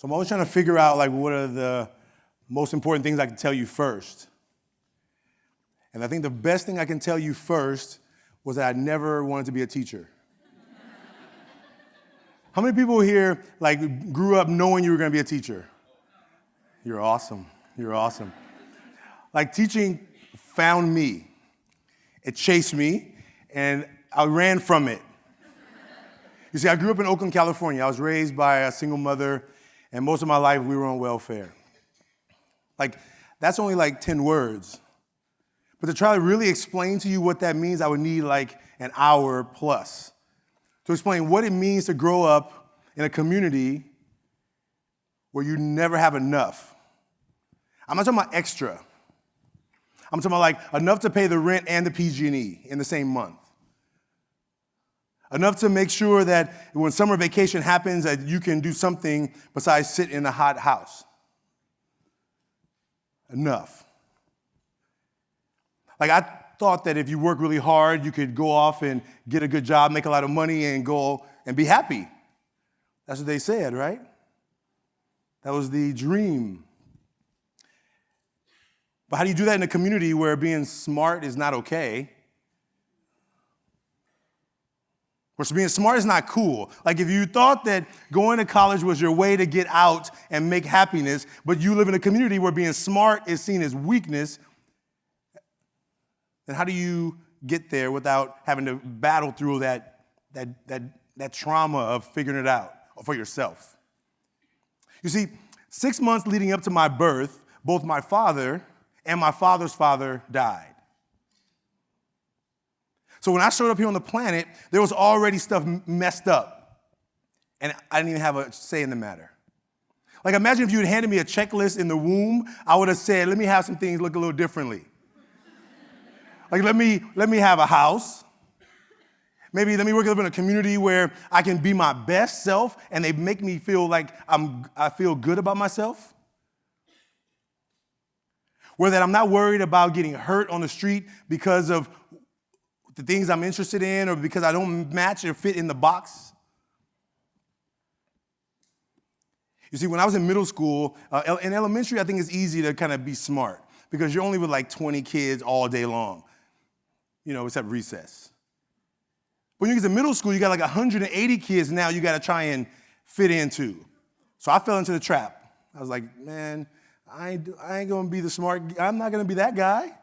So I'm always trying to figure out like what are the most important things I can tell you first. And I think the best thing I can tell you first was that I never wanted to be a teacher. How many people here like grew up knowing you were going to be a teacher? You're awesome. You're awesome. Like teaching found me. It chased me, and I ran from it. You see, I grew up in Oakland, California. I was raised by a single mother, and most of my life we were on welfare. Like, that's only like 10 words. But to try to really explain to you what that means, I would need like an hour plus to explain what it means to grow up in a community where you never have enough. I'm not talking about extra. I'm talking about like enough to pay the rent and the PG&E in the same month. Enough to make sure that when summer vacation happens that you can do something besides sit in a hot house. Enough. Like I thought that if you work really hard, you could go off and get a good job, make a lot of money, and go and be happy. That's what they said, right? That was the dream. But how do you do that in a community where being smart is not okay? Where being smart is not cool. Like if you thought that going to college was your way to get out and make happiness, but you live in a community where being smart is seen as weakness, then how do you get there without having to battle through that trauma of figuring it out for yourself? You see, 6 months leading up to my birth, both my father and my father's father died. So when I showed up here on the planet, there was already stuff messed up, and I didn't even have a say in the matter. Like imagine if you had handed me a checklist in the womb, I would have said, let me have some things look a little differently. Like let me have a house. Maybe let me work up in a community where I can be my best self and they make me feel like I feel good about myself. Where that I'm not worried about getting hurt on the street because of the things I'm interested in or because I don't match or fit in the box. You see, when I was in middle school, in elementary, I think it's easy to kind of be smart because you're only with like 20 kids all day long, except recess. When you get to middle school, you got like 180 kids now you got to try and fit into. So I fell into the trap. I was like, man, I ain't going to be the smart, I'm not going to be that guy.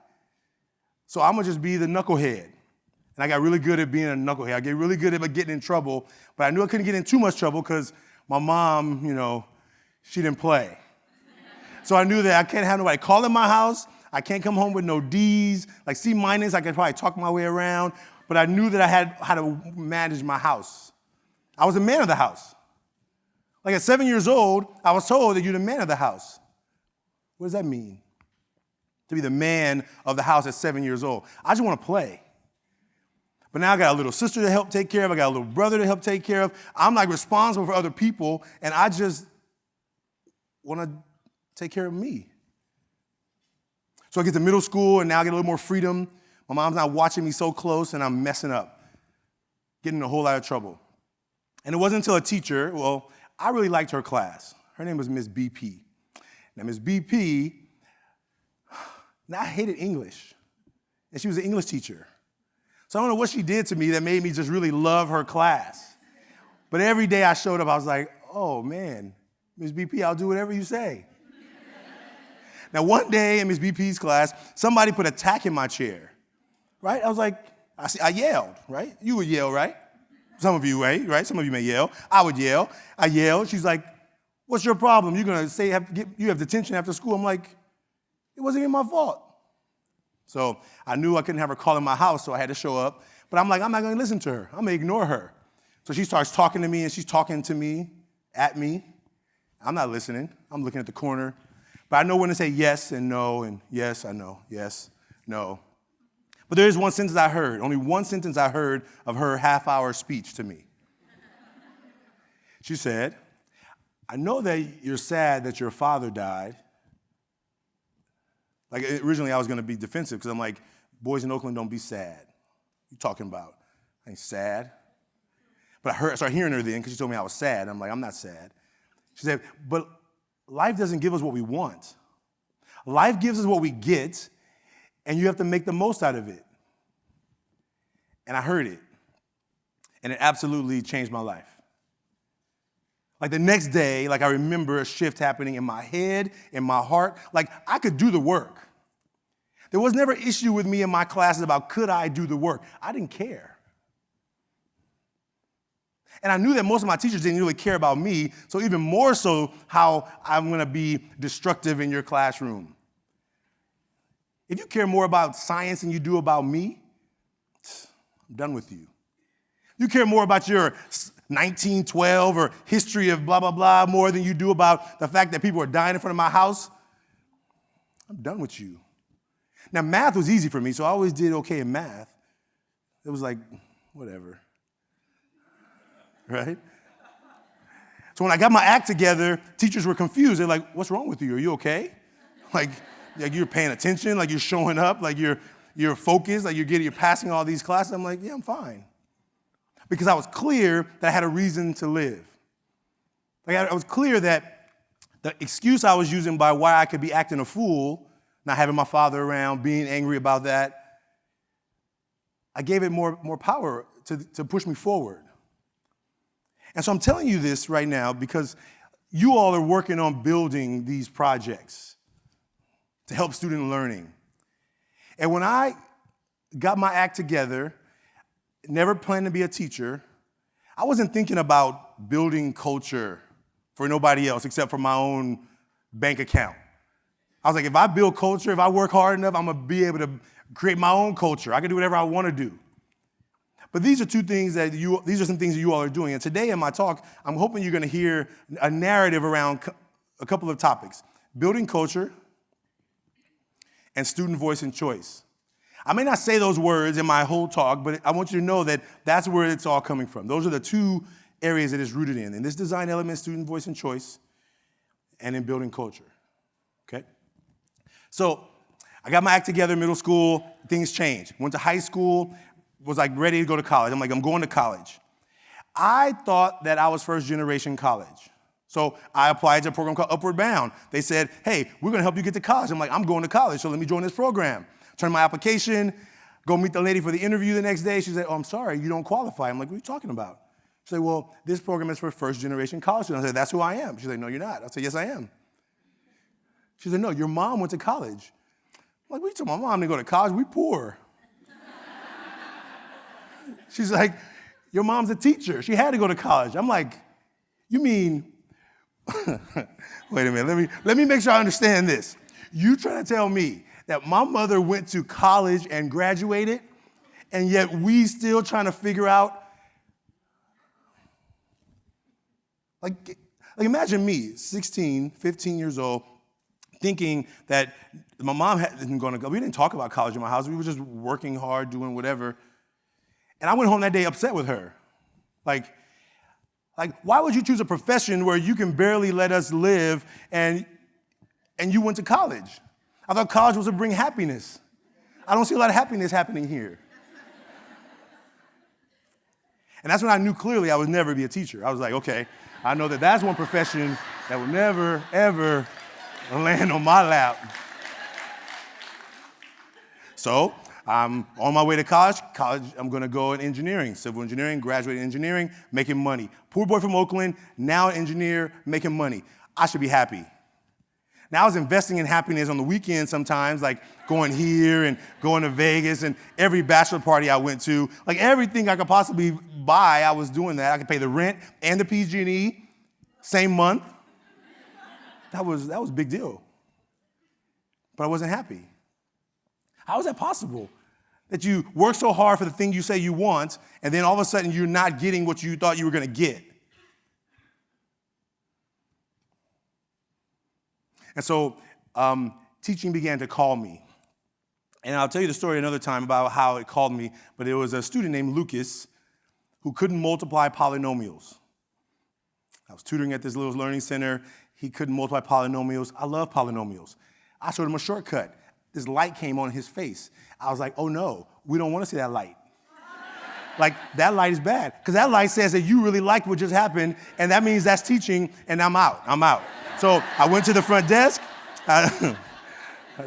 So I'm going to just be the knucklehead. And I got really good at being a knucklehead. I get really good at getting in trouble, but I knew I couldn't get in too much trouble because my mom, she didn't play. So I knew that I can't have nobody call in my house. I can't come home with no D's. Like C-, I could probably talk my way around, but I knew that I had how to manage my house. I was the man of the house. Like at 7 years old, I was told that you're the man of the house. What does that mean? To be the man of the house at 7 years old. I just want to play. But now I got a little sister to help take care of. I got a little brother to help take care of. I'm like responsible for other people, and I just want to take care of me. So I get to middle school, and now I get a little more freedom. My mom's not watching me so close, and I'm messing up, getting in a whole lot of trouble. And it wasn't until a teacher, I really liked her class. Her name was Miss BP. Now, Miss BP, I hated English, and she was an English teacher. So I don't know what she did to me that made me just really love her class. But every day I showed up, I was like, oh, man, Ms. BP, I'll do whatever you say. Now, one day in Ms. BP's class, somebody put a tack in my chair, right? I was like, I yelled, right? You would yell, right? Some of you, right? Some of you may yell. I would yell. I yelled. She's like, what's your problem? You're going to say you have detention after school? I'm like, it wasn't even my fault. So I knew I couldn't have her call in my house, so I had to show up. But I'm like, I'm not going to listen to her. I'm going to ignore her. So she starts talking to me, and she's talking to me, at me. I'm not listening. I'm looking at the corner. But I know when to say yes and no, and yes, I know, yes, no. But there is one sentence I heard, only one sentence I heard of her half-hour speech to me. She said, I know that you're sad that your father died. Like originally I was going to be defensive because I'm like, boys in Oakland don't be sad. What you talking about? I ain't sad. But I started hearing her then because she told me I was sad. I'm like, I'm not sad. She said, but life doesn't give us what we want. Life gives us what we get, and you have to make the most out of it. And I heard it, and it absolutely changed my life. Like the next day, like I remember a shift happening in my head, in my heart. Like I could do the work. There was never an issue with me in my classes about could I do the work. I didn't care. And I knew that most of my teachers didn't really care about me, so even more so how I'm going to be destructive in your classroom. If you care more about science than you do about me, I'm done with you. You care more about your 1912 or history of blah, blah, blah more than you do about the fact that people are dying in front of my house, I'm done with you. Now, math was easy for me, so I always did okay in math. It was like, whatever. Right? So when I got my act together, teachers were confused. They're like, what's wrong with you? Are you okay? Like you're paying attention, like you're showing up, like you're focused, like you're passing all these classes. I'm like, yeah, I'm fine. Because I was clear that I had a reason to live. Like I was clear that the excuse I was using by why I could be acting a fool, not having my father around, being angry about that, I gave it more power to push me forward. And so I'm telling you this right now because you all are working on building these projects to help student learning. And when I got my act together, never planned to be a teacher, I wasn't thinking about building culture for nobody else except for my own bank account. I was like, if I build culture, if I work hard enough, I'm going to be able to create my own culture. I can do whatever I want to do. But these are some things that you all are doing. And today in my talk, I'm hoping you're going to hear a narrative around a couple of topics: building culture and student voice and choice. I may not say those words in my whole talk, but I want you to know that that's where it's all coming from. Those are the two areas that it's rooted in this design element, student voice and choice, and in building culture, okay? So I got my act together in middle school, things changed. Went to high school, was like ready to go to college. I'm like, I'm going to college. I thought that I was first generation college. So I applied to a program called Upward Bound. They said, hey, we're gonna help you get to college. I'm like, I'm going to college, so let me join this program. Turn my application, go meet the lady for the interview the next day. She said, oh, I'm sorry, you don't qualify. I'm like, what are you talking about? She said, well, this program is for first generation college students. I said, that's who I am. She said, no, you're not. I said, yes, I am. She said, no, your mom went to college. I'm like, what are you talking about? My mom didn't go to college, we poor. She's like, your mom's a teacher. She had to go to college. I'm like, you mean, wait a minute, let me make sure I understand this. You trying to tell me that my mother went to college and graduated, and yet we still trying to figure out, like imagine me, 16, 15 years old, thinking that my mom isn't going to go. We didn't talk about college in my house. We were just working hard, doing whatever. And I went home that day upset with her. Like, why would you choose a profession where you can barely let us live and you went to college? I thought college was to bring happiness. I don't see a lot of happiness happening here. And that's when I knew clearly I would never be a teacher. I was like, okay, I know that that's one profession that will never, ever land on my lap. So I'm on my way to college. I'm going to go in engineering, civil engineering, graduate in engineering, making money. Poor boy from Oakland, now an engineer, making money. I should be happy. Now I was investing in happiness on the weekend sometimes, like going here and going to Vegas and every bachelor party I went to, like everything I could possibly buy, I was doing that. I could pay the rent and the PG&E same month. That was a big deal. But I wasn't happy. How is that possible? That you work so hard for the thing you say you want, and then all of a sudden you're not getting what you thought you were going to get. And so teaching began to call me. And I'll tell you the story another time about how it called me, but it was a student named Lucas who couldn't multiply polynomials. I was tutoring at this little learning center. He couldn't multiply polynomials. I love polynomials. I showed him a shortcut. This light came on his face. I was like, oh no, we don't want to see that light. like that light is bad. Because that light says that you really liked what just happened, and that means that's teaching, and I'm out. So I went to the front desk. I'll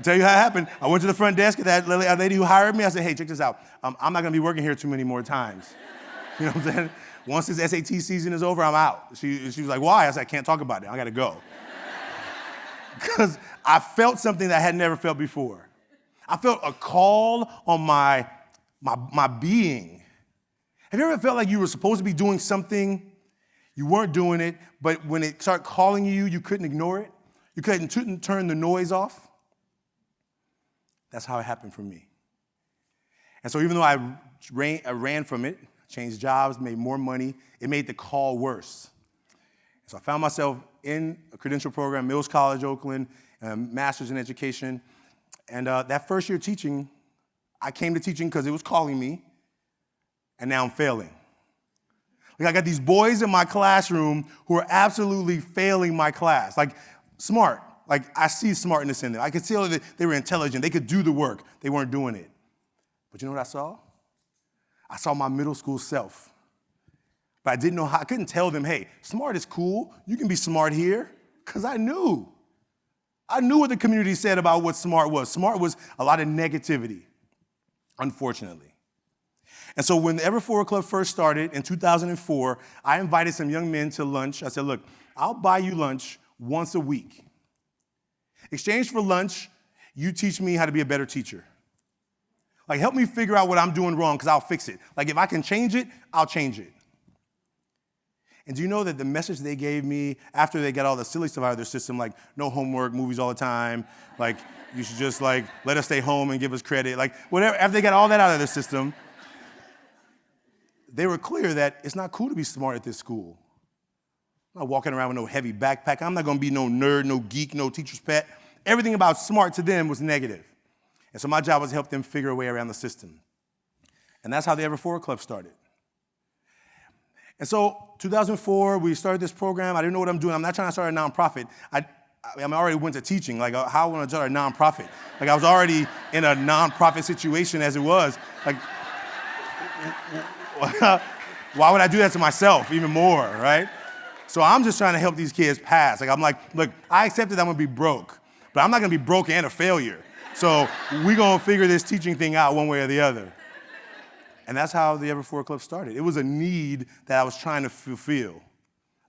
tell you how it happened. I went to the front desk, and that lady who hired me, I said, hey, check this out. I'm not gonna be working here too many more times. You know what I'm saying? Once this SAT season is over, I'm out. She was like, why? I said, I can't talk about it, I gotta go. Because I felt something that I had never felt before. I felt a call on my being. Have you ever felt like you were supposed to be doing something, you weren't doing it, but when it started calling you, you couldn't ignore it? You couldn't turn the noise off? That's how it happened for me. And so even though I ran from it, changed jobs, made more money, it made the call worse. So I found myself in a credential program, Mills College, Oakland, master's in education. And that first year teaching, I came to teaching because it was calling me, and now I'm failing. Like I got these boys in my classroom who are absolutely failing my class. Like smart, like I see smartness in them. I could tell that they were intelligent, they could do the work, they weren't doing it. But you know what I saw? I saw my middle school self. But I didn't know how, I couldn't tell them, hey, smart is cool, you can be smart here, because I knew. I knew what the community said about what smart was. Smart was a lot of negativity, unfortunately. And so when the Ever Forward Club first started in 2004, I invited some young men to lunch. I said, look, I'll buy you lunch once a week. Exchange for lunch, you teach me how to be a better teacher. Like, help me figure out what I'm doing wrong, because I'll fix it. Like, if I can change it, I'll change it. And do you know that the message they gave me after they got all the silly stuff out of their system, like no homework, movies all the time, like you should just like let us stay home and give us credit, like whatever, after they got all that out of their system, they were clear that it's not cool to be smart at this school. I'm not walking around with no heavy backpack. I'm not gonna be no nerd, no geek, no teacher's pet. Everything about smart to them was negative. And so my job was to help them figure a way around the system. And that's how the Ever Forward Club started. And so 2004, we started this program. I didn't know what I'm doing. I'm not trying to start a nonprofit. I already went to teaching. Like, how would I start a nonprofit? Like, I was already in a nonprofit situation as it was. Like, why would I do that to myself even more, right? So I'm just trying to help these kids pass. Like, I'm like, look, I accepted I'm gonna be broke, but I'm not gonna be broke and a failure. So we're gonna figure this teaching thing out one way or the other. And that's how the Ever Forward Club started. It was a need that I was trying to fulfill.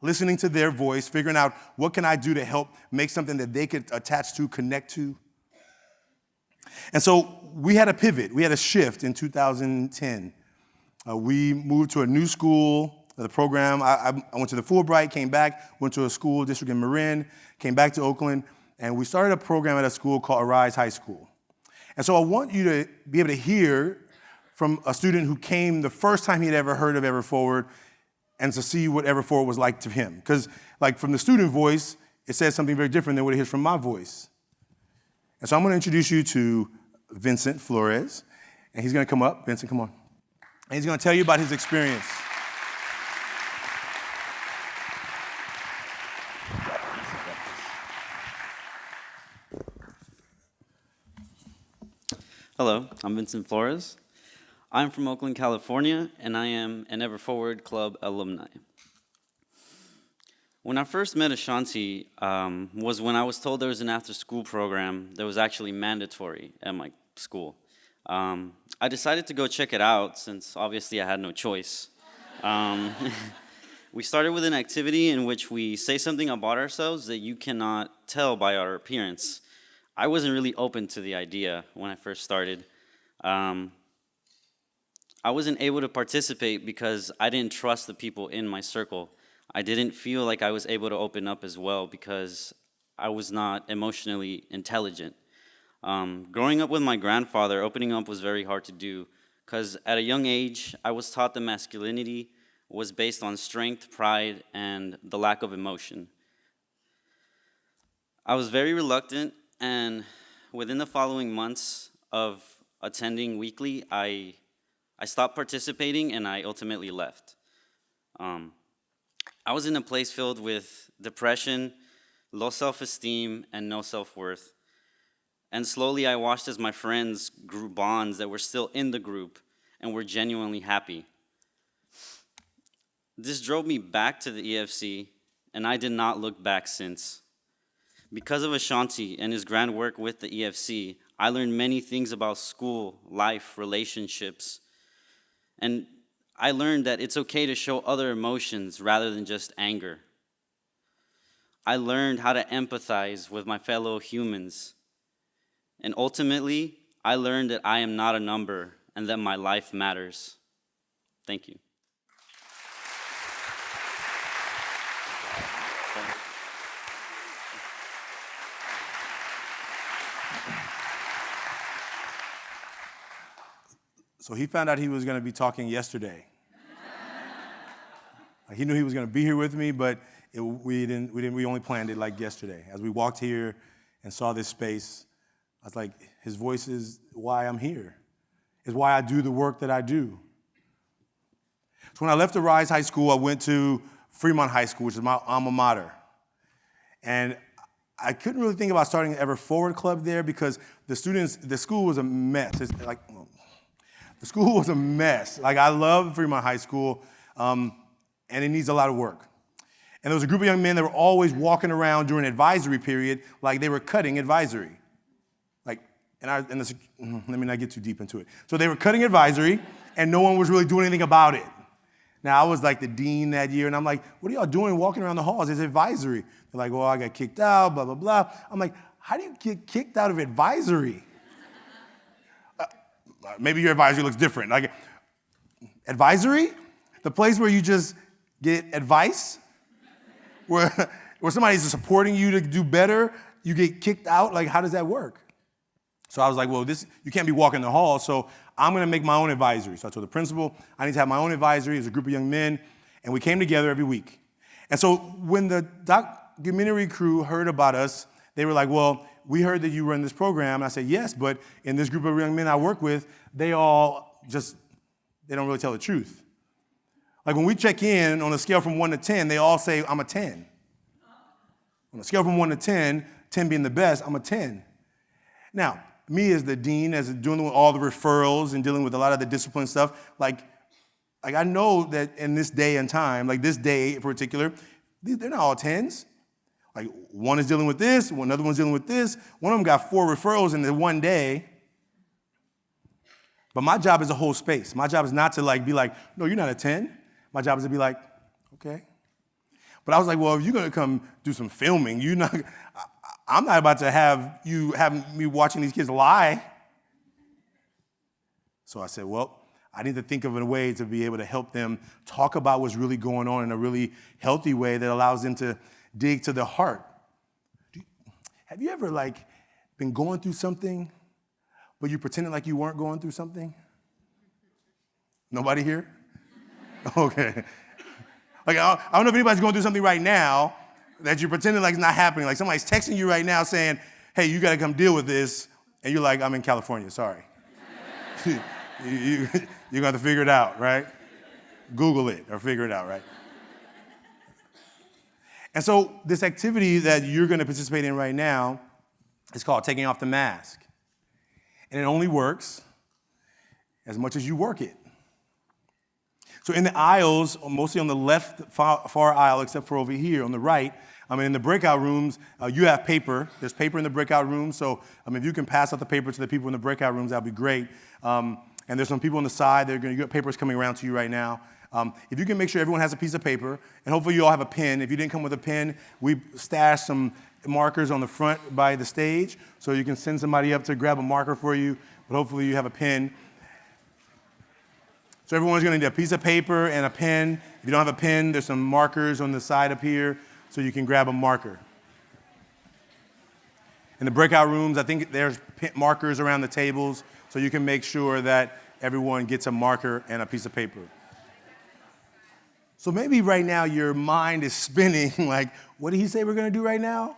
Listening to their voice, figuring out what can I do to help make something that they could attach to, connect to. And so we had a pivot, we had a shift in 2010. We moved to a new school, the program. I went to the Fulbright, came back, went to a school district in Marin, came back to Oakland, and we started a program at a school called Arise High School. And so I want you to be able to hear from a student who came the first time he'd ever heard of Ever Forward, and to see what Ever Forward was like to him. Because like from the student voice, it says something very different than what it hears from my voice. And so I'm gonna introduce you to Vincent Flores, and he's gonna come up. Vincent, come on. And he's gonna tell you about his experience. Hello, I'm Vincent Flores. I'm from Oakland, California, and I am an Ever Forward Club alumni. When I first met Ashanti was when I was told there was an after-school program that was actually mandatory at my school. I decided to go check it out since obviously I had no choice. We started with an activity in which we say something about ourselves that you cannot tell by our appearance. I wasn't really open to the idea when I first started. I wasn't able to participate because I didn't trust the people in my circle. I didn't feel like I was able to open up as well because I was not emotionally intelligent. Growing up with my grandfather, opening up was very hard to do because at a young age, I was taught that masculinity was based on strength, pride, and the lack of emotion. I was very reluctant, and within the following months of attending weekly, I stopped participating and I ultimately left. I was in a place filled with depression, low self-esteem, and no self-worth. And slowly I watched as my friends grew bonds that were still in the group and were genuinely happy. This drove me back to the EFC, and I did not look back since. Because of Ashanti and his grand work with the EFC, I learned many things about school, life, relationships, and I learned that it's okay to show other emotions rather than just anger. I learned how to empathize with my fellow humans. And ultimately, I learned that I am not a number and that my life matters. Thank you. So he found out he was going to be talking yesterday. Like, he knew he was going to be here with me, but we only planned it like yesterday. As we walked here and saw this space, I was like, his voice is why I'm here. It's why I do the work that I do. So when I left Arise High School, I went to Fremont High School, which is my alma mater. And I couldn't really think about starting an Ever Forward Club there because the school was a mess. The school was a mess. Like, I love Fremont High School, and it needs a lot of work. And there was a group of young men that were always walking around during advisory period like they were cutting advisory. Let me not get too deep into it. So they were cutting advisory, and no one was really doing anything about it. Now, I was like the dean that year, and I'm like, what are y'all doing walking around the halls? It's advisory. They're like, well, I got kicked out, blah, blah, blah. I'm like, how do you get kicked out of advisory? Maybe your advisory looks different. Like, advisory? The place where you just get advice? Where somebody's supporting you to do better, you get kicked out? Like, how does that work? So I was like, well, you can't be walking the hall, so I'm going to make my own advisory. So I told the principal, I need to have my own advisory. It's a group of young men, and we came together every week. And so when the documentary crew heard about us, they were like, well, we heard that you run this program. And I said, yes, but in this group of young men I work with, they don't really tell the truth. Like, when we check in on a scale from 1 to 10, they all say, I'm a 10. On a scale from 1 to 10, 10 being the best, I'm a 10. Now, me as the dean, as doing all the referrals and dealing with a lot of the discipline stuff, like I know that in this day and time, like this day in particular, they're not all 10s. Like, one is dealing with this, another one's dealing with this. One of them got 4 referrals in the one day. But my job is a whole space. My job is not to be like, no, you're not a 10. My job is to be like, okay. But I was like, well, if you're going to come do some filming, I'm not about to have me watching these kids lie. So I said, well, I need to think of a way to be able to help them talk about what's really going on in a really healthy way that allows them to dig to the heart. Have you ever been going through something, but you pretended like you weren't going through something? Nobody here? Okay. Like, I don't know if anybody's going through something right now that you're pretending like it's not happening. Like, somebody's texting you right now saying, hey, you got to come deal with this. And you're like, I'm in California, sorry. You're going to have to figure it out, right? Google it or figure it out, right? And so this activity that you're going to participate in right now is called taking off the mask. And it only works as much as you work it. So in the aisles, mostly on the left far aisle, except for over here on the right, in the breakout rooms, you have paper. There's paper in the breakout rooms. So if you can pass out the paper to the people in the breakout rooms, that'd be great. And there's some people on the side. You got papers coming around to you right now. If you can make sure everyone has a piece of paper, and hopefully you all have a pen. If you didn't come with a pen, we stashed some markers on the front by the stage, so you can send somebody up to grab a marker for you, but hopefully you have a pen. So everyone's going to need a piece of paper and a pen. If you don't have a pen, there's some markers on the side up here, so you can grab a marker. In the breakout rooms, I think there's markers around the tables, so you can make sure that everyone gets a marker and a piece of paper. So maybe right now your mind is spinning, like, what did he say we're going to do right now?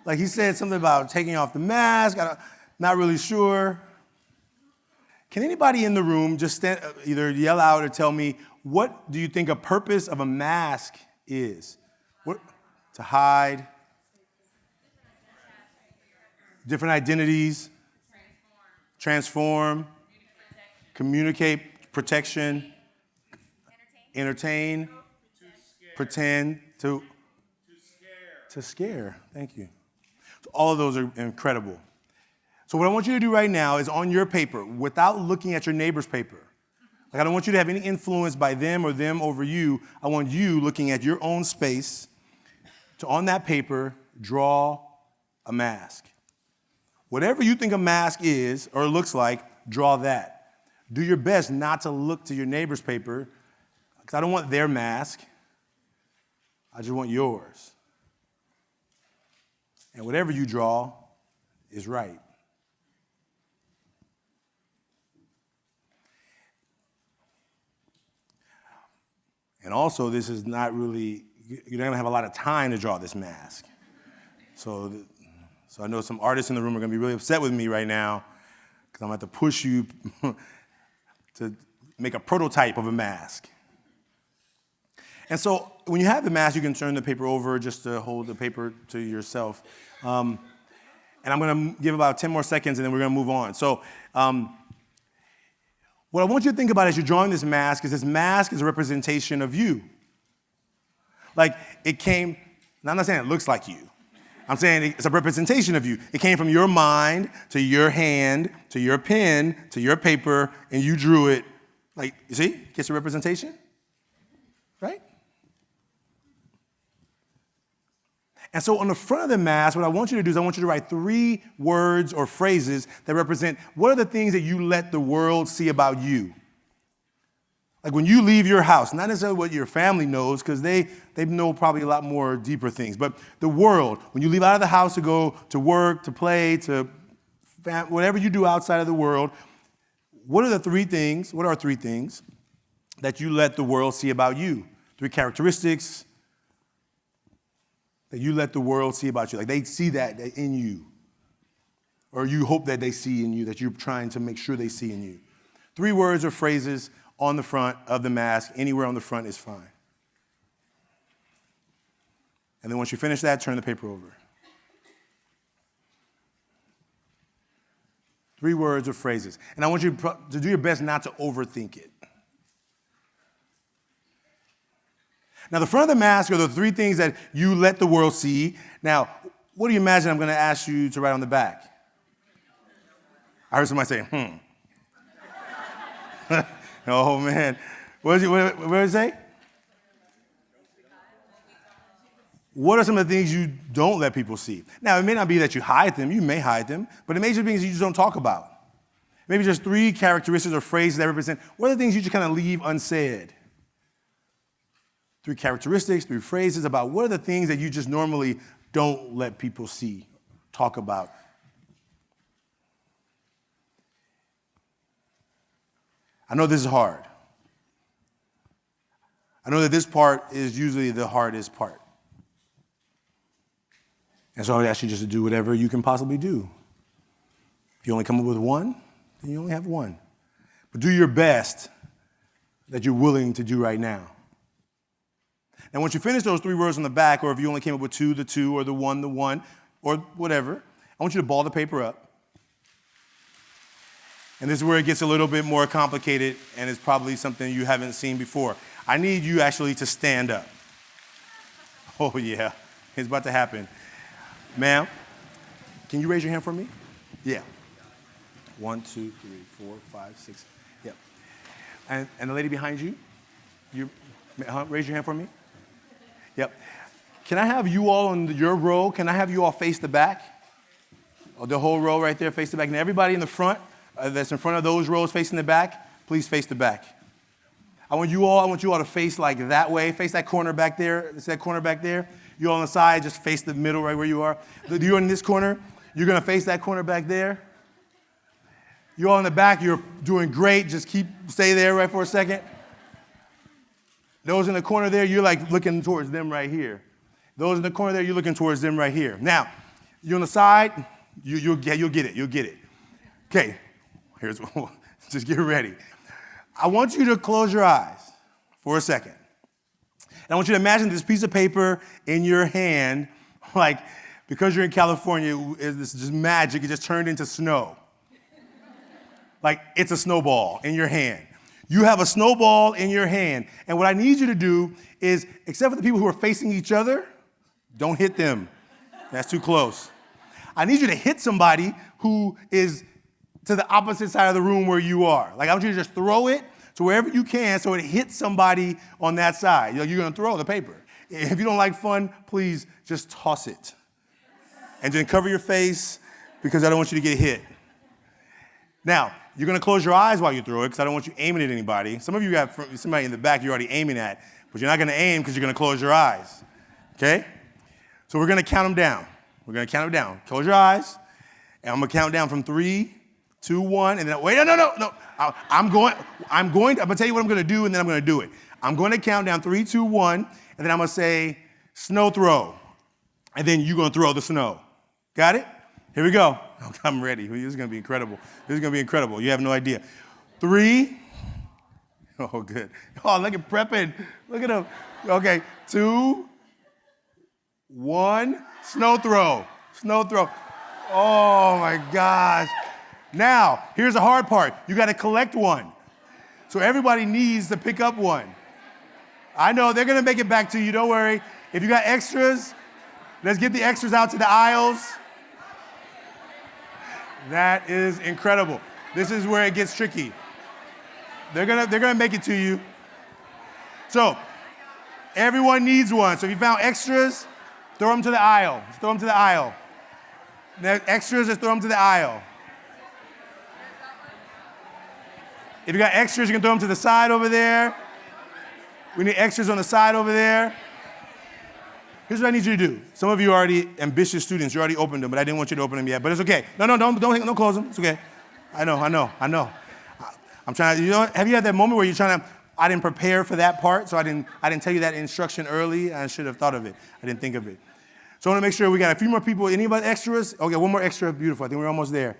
Like, he said something about taking off the mask. Not really sure. Can anybody in the room just either yell out or tell me, what do you think a purpose of a mask is? What? To hide. Different identities. Transform. Communicate. Protection. Entertain. Pretend, to scare. Thank you. So all of those are incredible. So what I want you to do right now is on your paper, without looking at your neighbor's paper. Like, I don't want you to have any influence by them or them over you. I want you looking at your own space to, on that paper, draw a mask. Whatever you think a mask is or looks like, draw that. Do your best not to look to your neighbor's paper, because I don't want their mask. I just want yours. And whatever you draw is right. And also, this is not really, you're not going to have a lot of time to draw this mask. So I know some artists in the room are going to be really upset with me right now, because I'm going to have to push you to make a prototype of a mask. And so when you have the mask, you can turn the paper over just to hold the paper to yourself. And I'm going to give about 10 more seconds, and then we're going to move on. So what I want you to think about as you're drawing this mask is a representation of you. Like, it came, now I'm not saying it looks like you. I'm saying it's a representation of you. It came from your mind to your hand to your pen to your paper, and you drew it. Like, you see? Gets a representation? Right? And so on the front of the mask, what I want you to do is I want you to write 3 words or phrases that represent what are the things that you let the world see about you. Like when you leave your house, not necessarily what your family knows, because they know probably a lot more deeper things, but the world, when you leave out of the house to go to work, to play, to whatever you do outside of the world, what are 3 things that you let the world see about you? 3 characteristics that you let the world see about you. Like they see that in you. Or you hope that they see in you, that you're trying to make sure they see in you. 3 words or phrases on the front of the mask. Anywhere on the front is fine. And then once you finish that, turn the paper over. 3 words or phrases. And I want you to do your best not to overthink it. Now, the front of the mask are the 3 things that you let the world see. Now, what do you imagine I'm going to ask you to write on the back? I heard somebody say, Oh, man. What did it say? What are some of the things you don't let people see? Now, it may not be that you hide them. You may hide them. But it may just be things you just don't talk about. Maybe just 3 characteristics or phrases that represent what are the things you just kind of leave unsaid. 3 characteristics, 3 phrases about what are the things that you just normally don't let people see, talk about. I know this is hard. I know that this part is usually the hardest part. And so I would ask you just to do whatever you can possibly do. If you only come up with 1, then you only have 1. But do your best that you're willing to do right now. Now, once you finish those 3 words on the back, or if you only came up with 2, the 2, or the 1, or whatever, I want you to ball the paper up. And this is where it gets a little bit more complicated, and it's probably something you haven't seen before. I need you actually to stand up. Oh, yeah, it's about to happen. Ma'am, can you raise your hand for me? Yeah. 1, 2, 3, 4, 5, 6. Yep. And the lady behind you, raise your hand for me. Yep. Can I have you all in your row? Can I have you all face the back? Oh, the whole row right there, face the back. And everybody in the front, that's in front of those rows facing the back, please face the back. I want you all to face like that way. Face that corner back there. It's that corner back there. You all on the side, just face the middle right where you are. You're in this corner. You're going to face that corner back there. You all in the back, you're doing great. Just stay there right for a second. Those in the corner there, you're like looking towards them right here. Those in the corner there, you're looking towards them right here. Now, you're on the side, you'll get it. Okay, just get ready. I want you to close your eyes for a second. And I want you to imagine this piece of paper in your hand, like, because you're in California, it's just magic, it just turned into snow. Like, it's a snowball in your hand. You have a snowball in your hand. And what I need you to do is, except for the people who are facing each other, don't hit them. That's too close. I need you to hit somebody who is to the opposite side of the room where you are. Like, I want you to just throw it to wherever you can so it hits somebody on that side. You're going to throw the paper. If you don't like fun, please just toss it. And then cover your face because I don't want you to get hit. Now, you're going to close your eyes while you throw it because I don't want you aiming at anybody. Some of you got somebody in the back you're already aiming at, but you're not going to aim because you're going to close your eyes. Okay? So we're going to count them down. We're going to count them down. Close your eyes, and I'm going to count down from 3, 2, 1, and then, wait, no. I'm going to tell you what I'm going to do, and then I'm going to do it. I'm going to count down 3, 2, 1, and then I'm going to say, snow throw. And then you're going to throw the snow. Got it? Here we go. I'm ready. This is going to be incredible. You have no idea. 3. Oh, good. Oh, look at prepping. Look at him. Okay. 2, 1. Snow throw. Oh, my gosh. Now, here's the hard part. You got to collect one. So everybody needs to pick up one. I know they're going to make it back to you. Don't worry. If you got extras, let's get the extras out to the aisles. That is incredible. This is where it gets tricky. They're gonna make it to you. So everyone needs one. So if you found extras, throw them to the aisle. Just throw them to the aisle. Extras, just throw them to the aisle. If you got extras, you can throw them to the side over there. We need extras on the side over there. Here's what I need you to do. Some of you are already ambitious students. You already opened them, but I didn't want you to open them yet. But it's okay. No, don't close them. It's okay. I know. I'm trying to, have you had that moment where you're trying to, I didn't prepare for that part, so I didn't tell you that instruction early. I should have thought of it. I didn't think of it. So I want to make sure we got a few more people. Anybody extras? Okay, one more extra. Beautiful. I think we're almost there.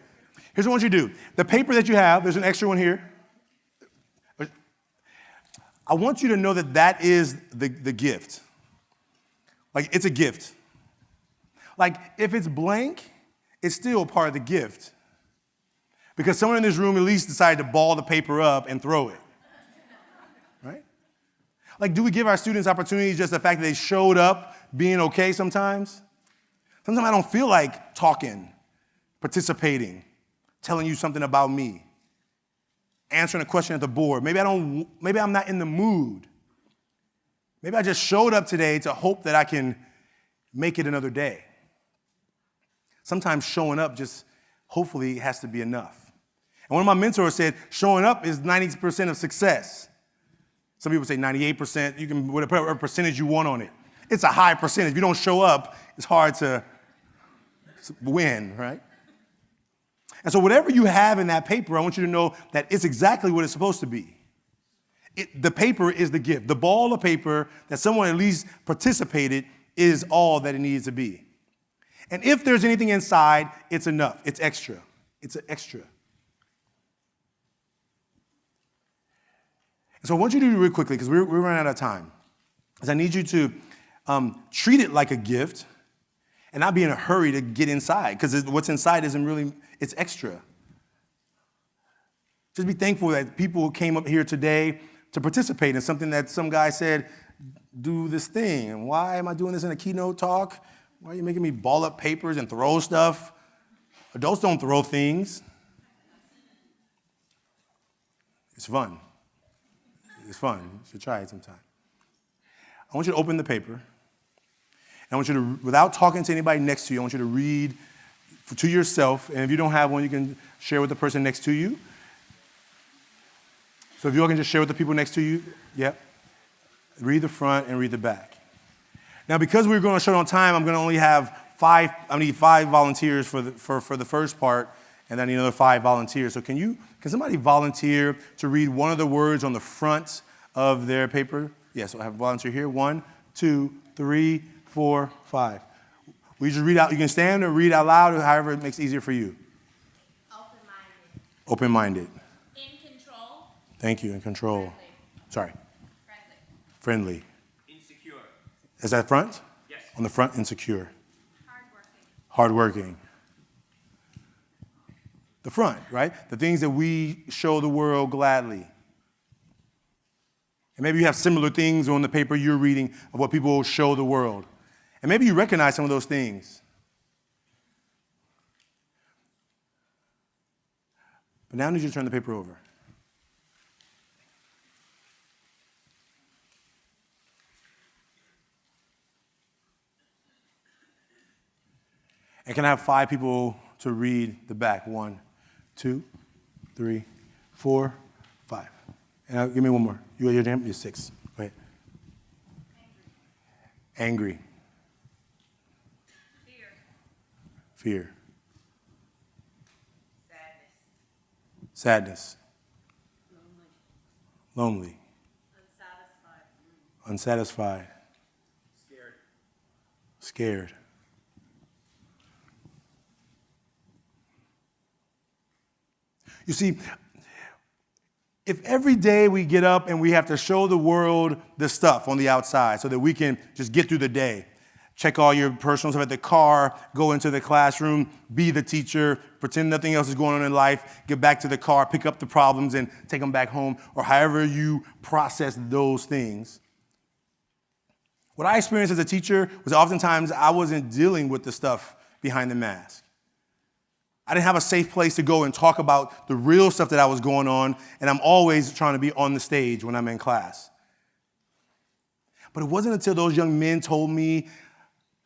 Here's what I want you to do. The paper that you have, there's an extra one here. I want you to know that is the gift. Like, it's a gift. Like, if it's blank, it's still part of the gift. Because someone in this room at least decided to ball the paper up and throw it. Right? Like, do we give our students opportunities just the fact that they showed up being okay sometimes? Sometimes I don't feel like talking, participating, telling you something about me, answering a question at the board. Maybe I'm not in the mood. Maybe I just showed up today to hope that I can make it another day. Sometimes showing up just hopefully has to be enough. And one of my mentors said, showing up is 90% of success. Some people say 98%. You can put whatever percentage you want on it. It's a high percentage. If you don't show up, it's hard to win, right? And so whatever you have in that paper, I want you to know that it's exactly what it's supposed to be. The paper is the gift. The ball of paper that someone at least participated is all that it needs to be. And if there's anything inside, it's enough. It's extra. It's an extra. And so I want you to do real quickly, because we're running out of time, is I need you to treat it like a gift and not be in a hurry to get inside, because what's inside isn't really, it's extra. Just be thankful that people who came up here today to participate in something that some guy said, do this thing. And why am I doing this in a keynote talk? Why are you making me ball up papers and throw stuff? Adults don't throw things. It's fun. It's fun. You should try it sometime. I want you to open the paper. And I want you to, without talking to anybody next to you, I want you to read to yourself. And if you don't have one, you can share with the person next to you. So if you all can just share with the people next to you, yep. Read the front and read the back. Now, because we're going to short on time, I'm going to only have I need 5 volunteers for the first part, and then I need another 5 volunteers. So can somebody volunteer to read one of the words on the front of their paper? Yes, I have a volunteer here. 1, 2, 3, 4, 5. Will you just read out? You can stand or read out loud, or however it makes it easier for you. Open-minded. Open-minded. In control. Thank you. In control. Friendly. Sorry. Friendly. Friendly. Insecure. Is that front? Yes. On the front, insecure. Hardworking. Hardworking. The front, right? The things that we show the world gladly. And maybe you have similar things on the paper you're reading of what people show the world. And maybe you recognize some of those things. But now I need you to turn the paper over. And can I have 5 people to read the back? 1, 2, 3, 4, 5. And give me one more. You got your jam? You're 6. Go ahead. Angry. Fear. Sadness. Lonely. Unsatisfied. Scared. You see, if every day we get up and we have to show the world the stuff on the outside so that we can just get through the day, check all your personal stuff at the car, go into the classroom, be the teacher, pretend nothing else is going on in life, get back to the car, pick up the problems and take them back home, or however you process those things. What I experienced as a teacher was oftentimes I wasn't dealing with the stuff behind the mask. I didn't have a safe place to go and talk about the real stuff that I was going on, and I'm always trying to be on the stage when I'm in class. But it wasn't until those young men told me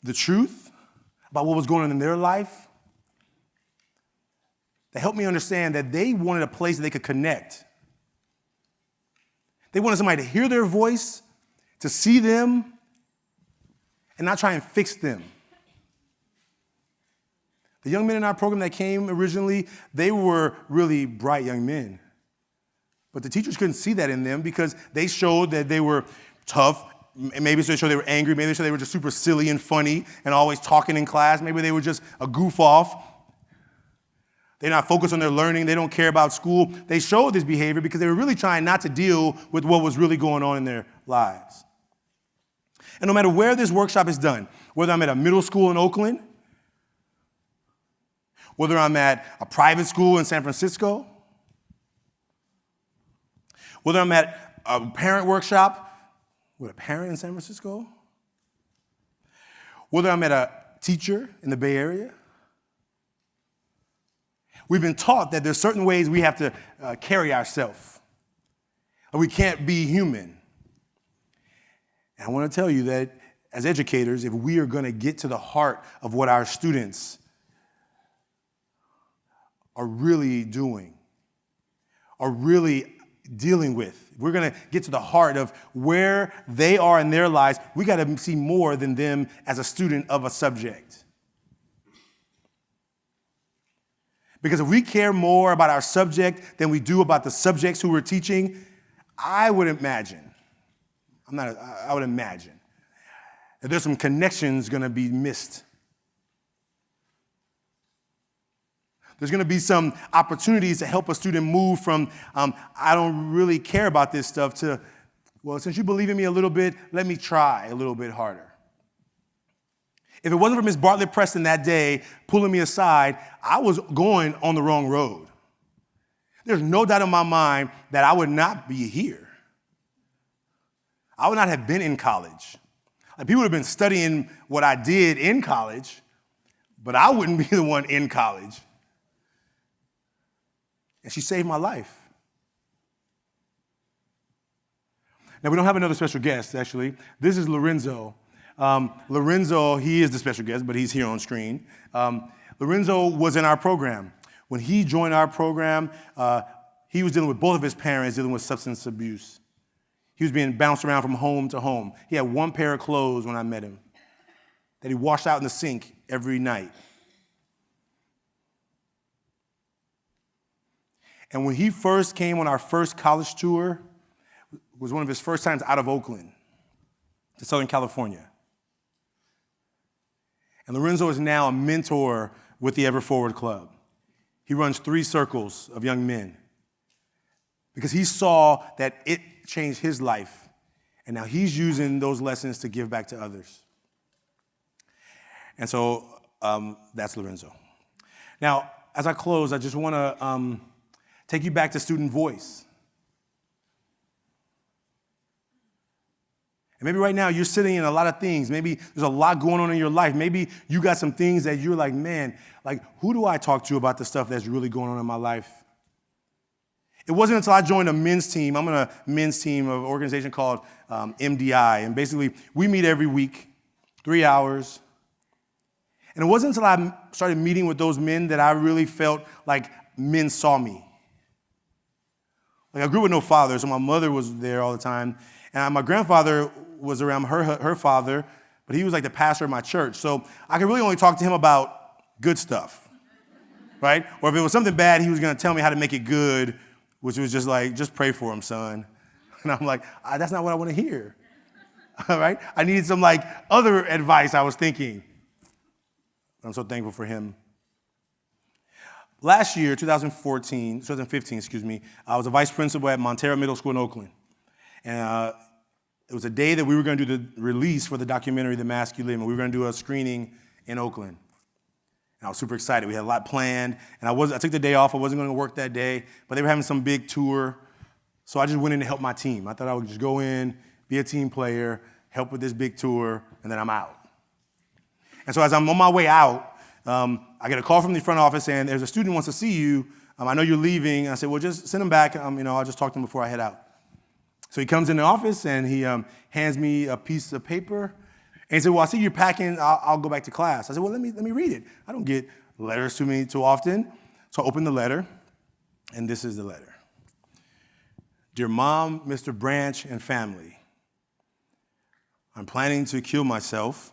the truth about what was going on in their life that helped me understand that they wanted a place that they could connect. They wanted somebody to hear their voice, to see them, and not try and fix them. The young men in our program that came originally, they were really bright young men. But the teachers couldn't see that in them because they showed that they were tough. Maybe they showed they were angry. Maybe they showed they were just super silly and funny and always talking in class. Maybe they were just a goof off. They're not focused on their learning. They don't care about school. They showed this behavior because they were really trying not to deal with what was really going on in their lives. And no matter where this workshop is done, whether I'm at a middle school in Oakland, whether I'm at a private school in San Francisco, whether I'm at a parent workshop with a parent in San Francisco, whether I'm at a teacher in the Bay Area, we've been taught that there's certain ways we have to carry ourselves. We can't be human. And I want to tell you that as educators, if we are going to get to the heart of what our students are really doing, are really dealing with, if we're going to get to the heart of where they are in their lives, we got to see more than them as a student of a subject. Because if we care more about our subject than we do about the subjects who we're teaching, I would imagine that there's some connections going to be missed. There's going to be some opportunities to help a student move from, I don't really care about this stuff, to, well, since you believe in me a little bit, let me try a little bit harder. If it wasn't for Ms. Bartlett Preston that day pulling me aside, I was going on the wrong road. There's no doubt in my mind that I would not be here. I would not have been in college. Like, people would have been studying what I did in college, but I wouldn't be the one in college. And she saved my life. Now, we don't have another special guest, actually. This is Lorenzo. Lorenzo, he is the special guest, but he's here on screen. Lorenzo was in our program. When he joined our program, he was dealing with both of his parents dealing with substance abuse. He was being bounced around from home to home. He had one pair of clothes when I met him that he washed out in the sink every night. And when he first came on our first college tour, it was one of his first times out of Oakland to Southern California. And Lorenzo is now a mentor with the Ever Forward Club. He runs 3 circles of young men because he saw that it changed his life, and now he's using those lessons to give back to others. And so that's Lorenzo. Now, as I close, I just want to take you back to student voice. maybe right now you're sitting in a lot of things. Maybe there's a lot going on in your life. Maybe you got some things that you're like, man, like, who do I talk to about the stuff that's really going on in my life? It wasn't until I joined a men's team. I'm on a men's team of an organization called MDI. And basically, we meet every week, 3 hours. And it wasn't until I started meeting with those men that I really felt like men saw me. Like, I grew up with no father, so my mother was there all the time. And my grandfather was around her father, but he was like the pastor of my church. So I could really only talk to him about good stuff, right? Or if it was something bad, he was going to tell me how to make it good, which was just like, just pray for him, son. And I'm like, that's not what I want to hear, all right? I needed some like other advice, I was thinking. I'm so thankful for him. Last year, 2015, I was a vice principal at Montero Middle School in Oakland. And it was a day that we were going to do the release for the documentary, The Mask You Live In. We were going to do a screening in Oakland. And I was super excited. We had a lot planned. And I took the day off. I wasn't going to work that day. But they were having some big tour. So I just went in to help my team. I thought I would just go in, be a team player, help with this big tour, and then I'm out. And so as I'm on my way out, I get a call from the front office saying, there's a student who wants to see you. I know you're leaving. And I said, well, just send him back. I'll just talk to him before I head out. So he comes in the office and he hands me a piece of paper. And he said, well, I see you're packing. I'll go back to class. I said, well, let me read it. I don't get letters to me too often. So I opened the letter, and this is the letter. Dear Mom, Mr. Branch, and family, I'm planning to kill myself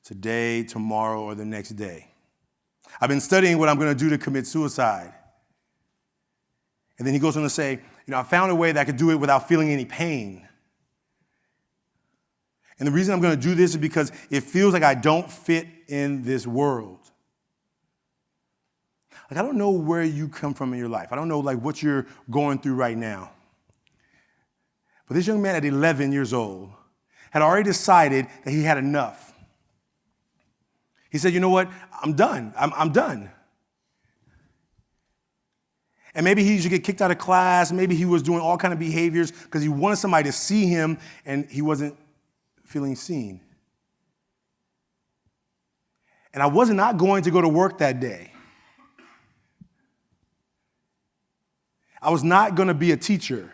today, tomorrow, or the next day. I've been studying what I'm going to do to commit suicide. And then he goes on to say, I found a way that I could do it without feeling any pain. And the reason I'm going to do this is because it feels like I don't fit in this world. Like, I don't know where you come from in your life. I don't know, like, what you're going through right now. But this young man at 11 years old had already decided that he had enough. He said, you know what? I'm done. I'm done. And maybe he should get kicked out of class. Maybe he was doing all kind of behaviors because he wanted somebody to see him and he wasn't feeling seen. And I was not going to go to work that day. I was not going to be a teacher.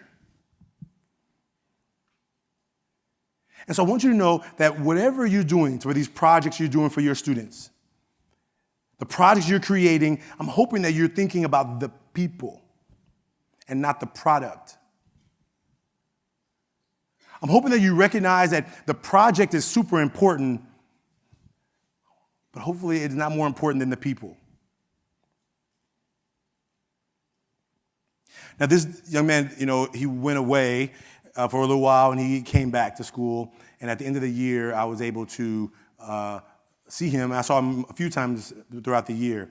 And so I want you to know that whatever you're doing for these projects you're doing for your students, the projects you're creating, I'm hoping that you're thinking about the people and not the product. I'm hoping that you recognize that the project is super important, but hopefully it's not more important than the people. Now, this young man, he went away for a little while, and he came back to school. And at the end of the year, I was able to see him. I saw him a few times throughout the year.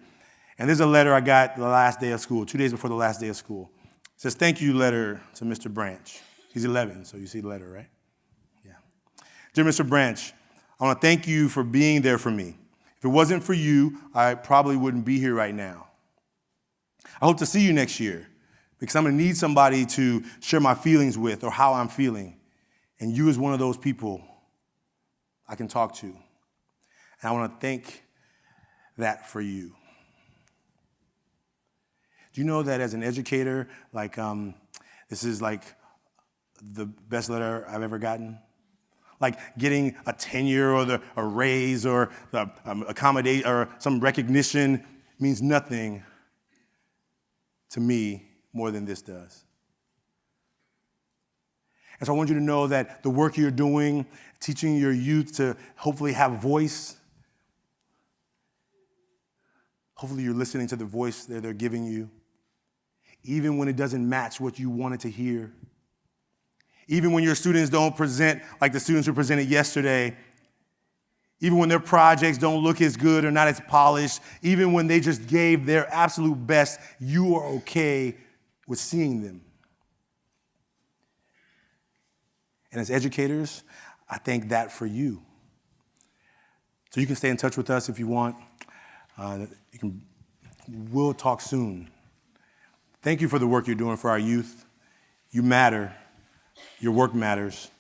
And there's a letter I got the last day of school, 2 days before the last day of school. It says, thank you letter to Mr. Branch. He's 11, so you see the letter, right? Yeah. Dear Mr. Branch, I want to thank you for being there for me. If it wasn't for you, I probably wouldn't be here right now. I hope to see you next year because I'm going to need somebody to share my feelings with or how I'm feeling. And you is one of those people I can talk to. And I want to thank that for you. Do you know that as an educator, this is like the best letter I've ever gotten? Like getting a tenure or a raise or the accommodate or some recognition means nothing to me more than this does. And so I want you to know that the work you're doing, teaching your youth to hopefully have voice, hopefully you're listening to the voice that they're giving you, even when it doesn't match what you wanted to hear. Even when your students don't present like the students who presented yesterday, even when their projects don't look as good or not as polished, even when they just gave their absolute best, you are okay with seeing them. And as educators, I thank that for you. So you can stay in touch with us if you want. We'll talk soon. Thank you for the work you're doing for our youth. You matter. Your work matters.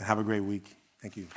and have a great week. Thank you.